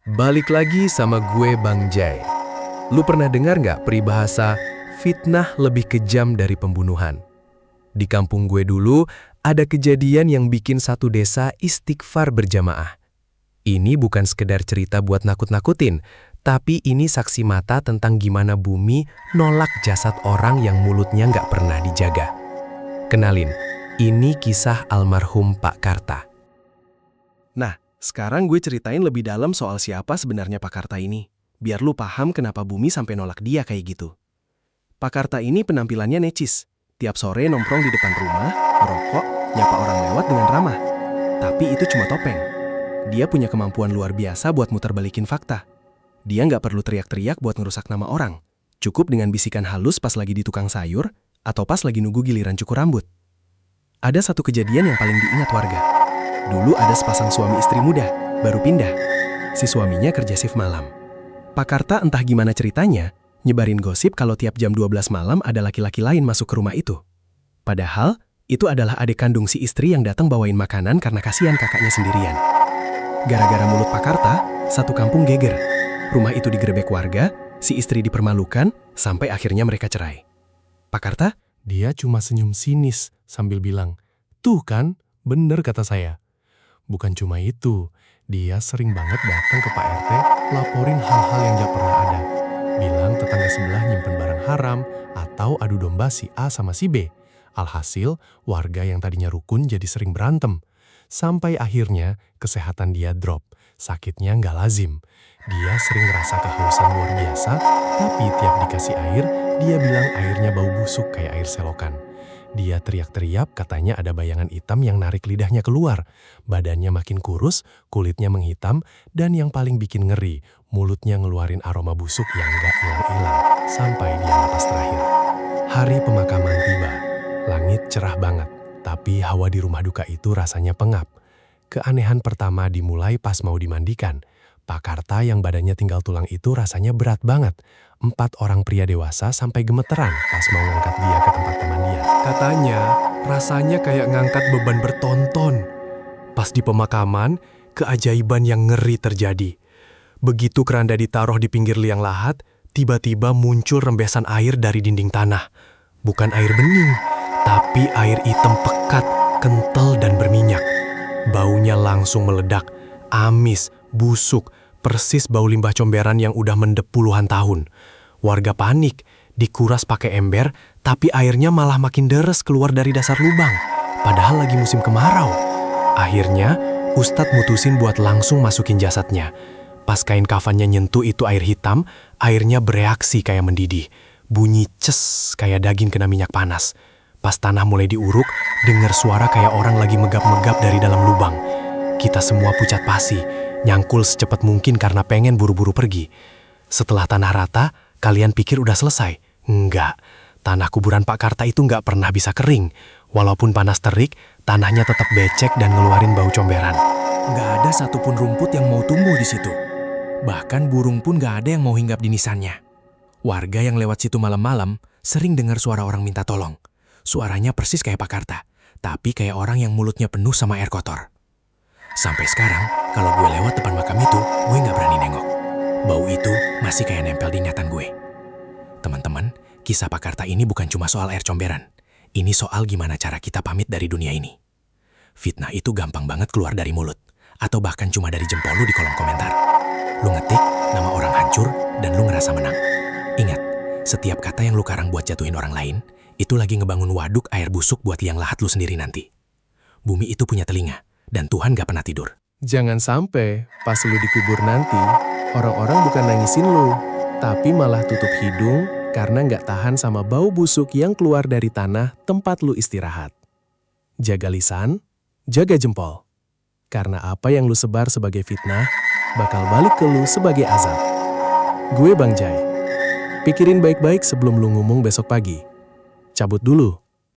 Balik lagi sama gue Bang Jai. Lu pernah dengar nggak peribahasa fitnah lebih kejam dari pembunuhan? Di kampung gue dulu ada kejadian yang bikin satu desa istighfar berjamaah. Ini bukan sekedar cerita buat nakut-nakutin, tapi ini saksi mata tentang gimana bumi nolak jasad orang yang mulutnya nggak pernah dijaga. Kenalin, ini kisah almarhum Pak Karta. Nah, sekarang gue ceritain lebih dalam soal siapa sebenarnya Pak Karta ini, biar lu paham kenapa bumi sampai nolak dia kayak gitu. Pak Karta ini penampilannya necis, tiap sore nongkrong di depan rumah, ngerokok, nyapa orang lewat dengan ramah. Tapi itu cuma topeng. Dia punya kemampuan luar biasa buat muter balikin fakta. Dia nggak perlu teriak-teriak buat ngerusak nama orang. Cukup dengan bisikan halus pas lagi di tukang sayur, atau pas lagi nunggu giliran cukur rambut. Ada satu kejadian yang paling diingat warga. Dulu ada sepasang suami istri muda, baru pindah. Si suaminya kerja shift malam. Pak Karta entah gimana ceritanya, nyebarin gosip kalau tiap jam 12 malam ada laki-laki lain masuk ke rumah itu. Padahal, itu adalah adik kandung si istri yang datang bawain makanan karena kasihan kakaknya sendirian. Gara-gara mulut Pak Karta, satu kampung geger. Rumah itu digerebek warga, si istri dipermalukan, sampai akhirnya mereka cerai. Pak Karta? Dia cuma senyum sinis sambil bilang, "Tuh kan, bener kata saya." Bukan cuma itu, dia sering banget datang ke Pak RT laporin hal-hal yang gak pernah ada. Bilang tetangga sebelah nyimpen barang haram atau adu domba si A sama si B. Alhasil, warga yang tadinya rukun jadi sering berantem. Sampai akhirnya kesehatan dia drop, sakitnya gak lazim. Dia sering ngerasa kehausan luar biasa, tapi tiap dikasih air, dia bilang airnya bau busuk kayak air selokan. Dia teriak-teriak katanya ada bayangan hitam yang narik lidahnya keluar. Badannya makin kurus, kulitnya menghitam, dan yang paling bikin ngeri, mulutnya ngeluarin aroma busuk yang gak hilang-hilang sampai dia napas terakhir. Hari pemakaman tiba. Langit cerah banget, tapi hawa di rumah duka itu rasanya pengap. Keanehan pertama dimulai pas mau dimandikan. Pak Karta yang badannya tinggal tulang itu rasanya berat banget. 4 orang pria dewasa sampai gemeteran pas mau ngangkat dia ke tempat pemandian. Katanya, rasanya kayak ngangkat beban bertonton. Pas di pemakaman, keajaiban yang ngeri terjadi. Begitu keranda ditaruh di pinggir liang lahat, tiba-tiba muncul rembesan air dari dinding tanah. Bukan air bening, tapi air hitam pekat, kental dan berminyak. Baunya langsung meledak, amis, busuk, persis bau limbah comberan yang udah mendep puluhan tahun. Warga panik, dikuras pakai ember, tapi airnya malah makin deres keluar dari dasar lubang. Padahal lagi musim kemarau. Akhirnya, Ustadz mutusin buat langsung masukin jasadnya. Pas kain kafannya nyentuh itu air hitam, airnya bereaksi kayak mendidih. Bunyi ces kayak daging kena minyak panas. Pas tanah mulai diuruk, dengar suara kayak orang lagi megap-megap dari dalam lubang. Kita semua pucat pasi, nyangkul secepat mungkin karena pengen buru-buru pergi. Setelah tanah rata, kalian pikir udah selesai? Enggak, tanah kuburan Pak Karta itu nggak pernah bisa kering. Walaupun panas terik, tanahnya tetap becek dan ngeluarin bau comberan. Nggak ada satupun rumput yang mau tumbuh di situ. Bahkan burung pun nggak ada yang mau hinggap di nisannya. Warga yang lewat situ malam-malam sering dengar suara orang minta tolong. Suaranya persis kayak Pak Karta, tapi kayak orang yang mulutnya penuh sama air kotor. Sampai sekarang, kalau gue lewat depan makam itu, gue nggak berani nengok. Bau itu masih kayak nempel di ingatan gue. Teman-teman, kisah Pak Karta ini bukan cuma soal air comberan. Ini soal gimana cara kita pamit dari dunia ini. Fitnah itu gampang banget keluar dari mulut, atau bahkan cuma dari jempol lu di kolom komentar. Lu ngetik nama orang hancur, dan lu ngerasa menang. Ingat, setiap kata yang lu karang buat jatuhin orang lain, itu lagi ngebangun waduk air busuk buat liang lahat lu sendiri nanti. Bumi itu punya telinga, dan Tuhan gak pernah tidur. Jangan sampai pas lu dikubur nanti, orang-orang bukan nangisin lu, tapi malah tutup hidung karena nggak tahan sama bau busuk yang keluar dari tanah tempat lu istirahat. Jaga lisan, jaga jempol. Karena apa yang lu sebar sebagai fitnah, bakal balik ke lu sebagai azab. Gue Bang Jai. Pikirin baik-baik sebelum lu ngomong besok pagi. Cabut dulu.